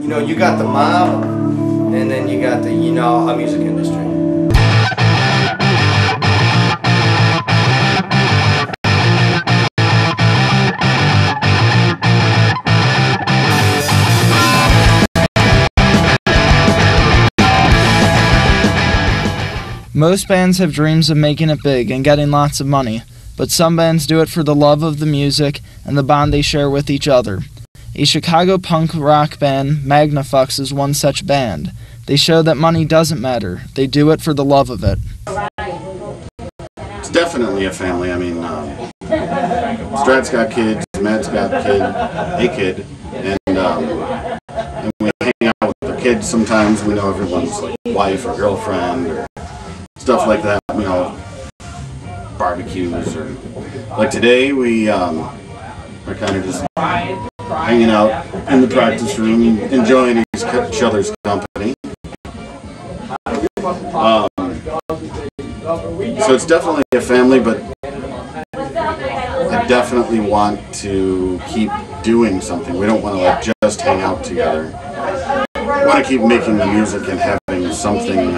you know, you got the mob, and then you got the, you know, a music industry. Most bands have dreams of making it big and getting lots of money, but some bands do it for the love of the music and the bond they share with each other. A Chicago punk rock band, Magnafux, is one such band. They show that money doesn't matter. They do it for the love of it. It's definitely a family. I mean, Strat's got kids, Matt's got a kid, and we hang out with the kids sometimes. We know everyone's like wife or girlfriend or stuff like that, you know, barbecues or like today we are kind of just hanging out in the practice room, enjoying each other's company. So it's definitely a family, but I definitely want to keep doing something. We don't want to like just hang out together. We want to keep making the music and having something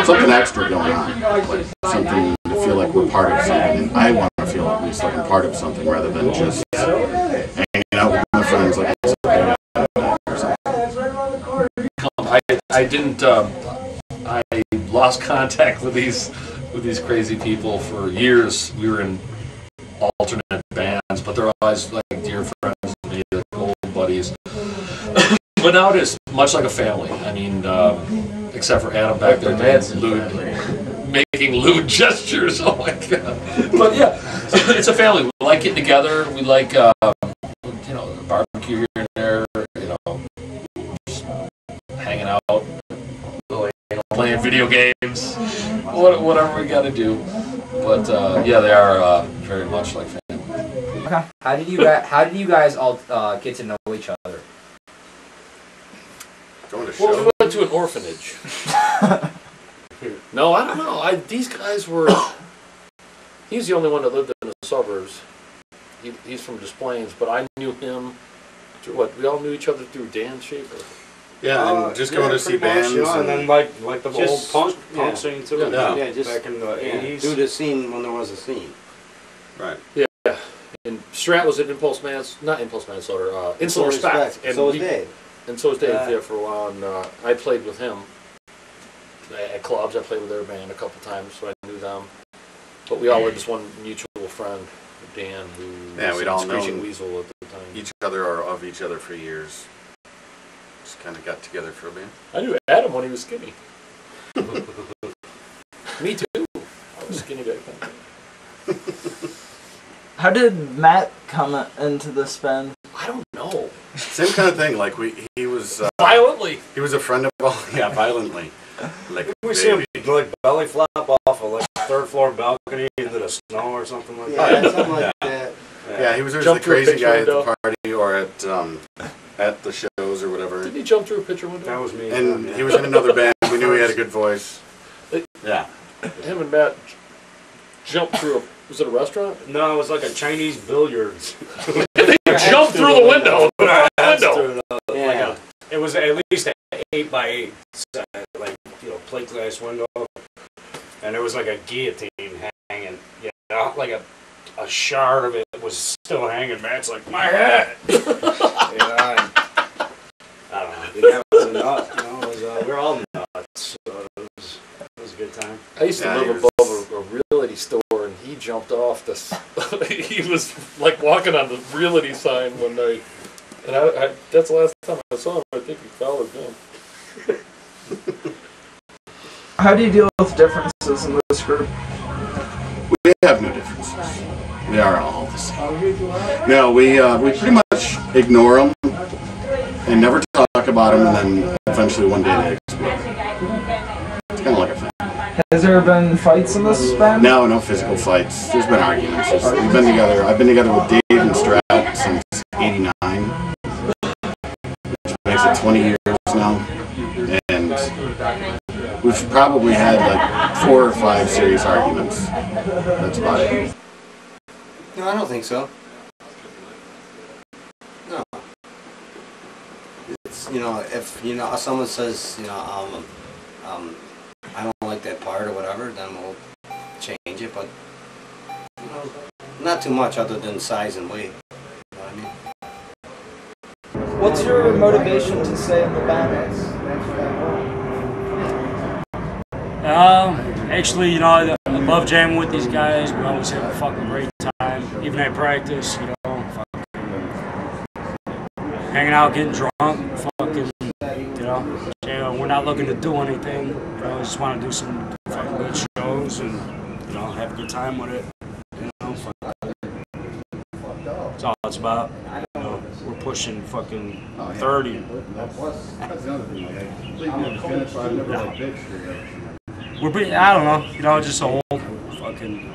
something extra going on, like something to feel like we're part of something, and I want to feel at least like I'm part of something rather than just hanging out with my friends like I said. I lost contact with these crazy people for years. We were in alternate bands, but they're always like dear friends to me, like old buddies. But now it is much like a family. I mean, except for Adam back there making lewd gestures. Oh my god! But yeah, it's a family. We like getting together. We like you know, barbecue here and there. You know, just hanging out, playing video games, whatever we got to do. But yeah, they are very much like family. Okay. How did you guys all get to know each other? Well, we went to an orphanage. No, I don't know. These guys were... He's the only one that lived in the suburbs. He's from Des Plaines, but I knew him through what? We all knew each other through Dan Schaefer. Yeah, and just going to see bands. You know, and then like the old punk scene too. Yeah, just back in the 80s. do the scene when there was a scene. Right. Yeah. And Strat was at not Impulse Manslaughter, Insular Respect. And so was Dave. And so was Dave there for a while, and I played with him at clubs. I played with their band a couple times, so I knew them. But we all had this one mutual friend, Dan, who we'd all Screeching known Weasel at the time. Each other or of each other for years. Just kind of got together for a band. I knew Adam when he was skinny. Me too. I was skinny back then. How did Matt come into this band? I don't know. Same kind of thing. Like he was violently. He was a friend of all. Yeah, violently. Like we see him like belly flop off a like third floor balcony into the snow or something like that. Yeah, something like that. Yeah, he was always the crazy guy at the party or at the shows or whatever. Did he jump through a picture window? That was me. And he was in another band. We knew he had a good voice. Yeah. Him and Matt jumped through was it a restaurant? No, it was like a Chinese billiards. They jumped through the window. Yeah. It was at least an 8x8, like, you know, plate glass window, and there was like a guillotine hanging. Yeah, like a shard of it was still hanging. Matt's like, my head. Yeah, I don't know. The guy was a nut. You know, we were all nuts. So it was a good time. I used to live above a realty store, and he jumped off this. He was like walking on the realty sign one night. And that's the last time I saw him. I think he fell again. How do you deal with differences in this group? We have no differences. We are all the same. No, we pretty much ignore them and never talk about them, and then eventually one day they explode. It's kind of like a thing. Has there been fights in this band? No physical fights. There's been arguments. We've been together. I've been together with Dave and Strat since '89. Makes it 20 years now, and we've probably had like 4 or 5 serious arguments. That's about it. No, I don't think so. No. you know, if you know someone says, you know, I don't like that part or whatever, then we'll change it. But you know, not too much other than size and weight. You know what I mean? What's your motivation to stay in the band? Actually, you know, I love jamming with these guys. We always have a fucking great time, even at practice. You know, fucking hanging out, getting drunk, fucking, you know. We're not looking to do anything. You know, we just want to do some fucking good shows and, you know, have a good time with it. You know, that's all it's about. You know, we're pushing fucking 30. That's the other thing. I don't know, you know, just a whole fucking.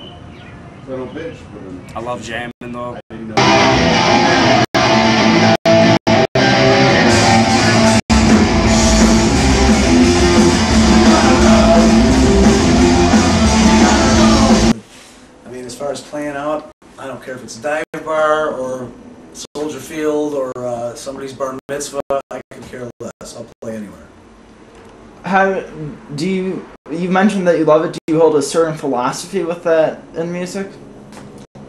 I love jamming though. I mean, as far as playing out, I don't care if it's a dive bar or Soldier Field or somebody's bar mitzvah. I could care less. I'll play anywhere. How do you mentioned that you love it? Do you hold a certain philosophy with that in music?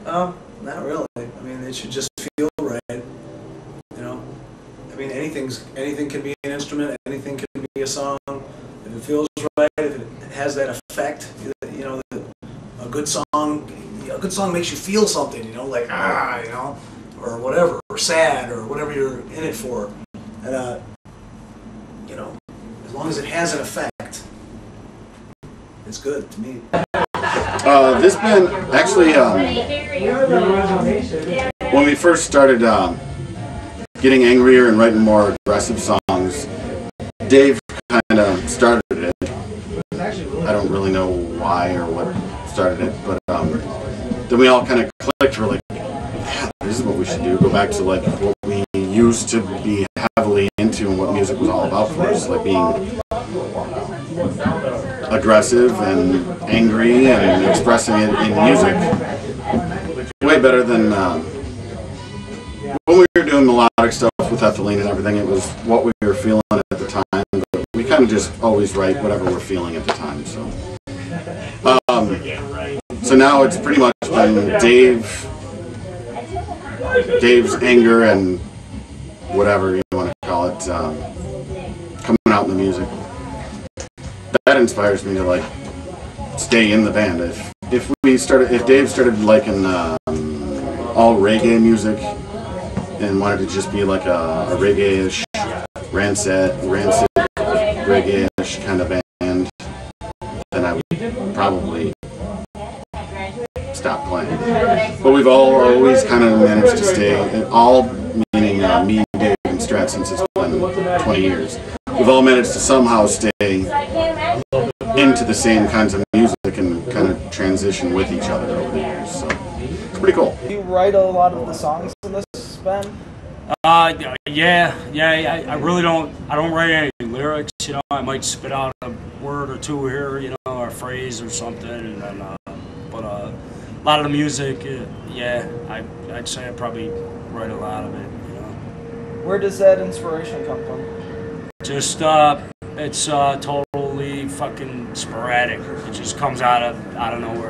Not really. I mean, it should just feel right. You know, I mean, anything can be an instrument. Anything can be a song. If it feels right, if it has that effect, you know, a good song makes you feel something. You know, like you know, or whatever, or sad, or whatever you're in it for, and you know. As long as it has an effect, it's good to me. This band, actually, when we first started getting angrier and writing more aggressive songs, Dave kind of started it. I don't really know why or what started it, but then we all kind of clicked. We're like, yeah, this is what we should do. Go back to like what we used to be heavily into and what music was all about for us, like being aggressive and angry and expressing it in music. Way better than when we were doing melodic stuff with Ethylene and everything. It was what we were feeling at the time, but we kind of just always write whatever we're feeling at the time. So now it's pretty much been Dave's anger and whatever you want to call it, coming out in the music. That inspires me to like stay in the band. If Dave started liking all reggae music and wanted to just be like a reggae-ish, rancid reggae-ish kind of band, then I would probably stop playing. But we've always kind of managed to stay, all meaning me, Dave, and Strat, since it's been 20 years. We've all managed to somehow stay into the same kinds of music and kind of transition with each other over the years. So it's pretty cool. Do you write a lot of the songs in this band? Yeah. I really don't. I don't write any lyrics. You know, I might spit out a word or two here, you know, or a phrase or something, and then. But a lot of the music, yeah, I'd say I probably write a lot of it. You know. Where does that inspiration come from? Just it's totally fucking sporadic. It just comes out of nowhere.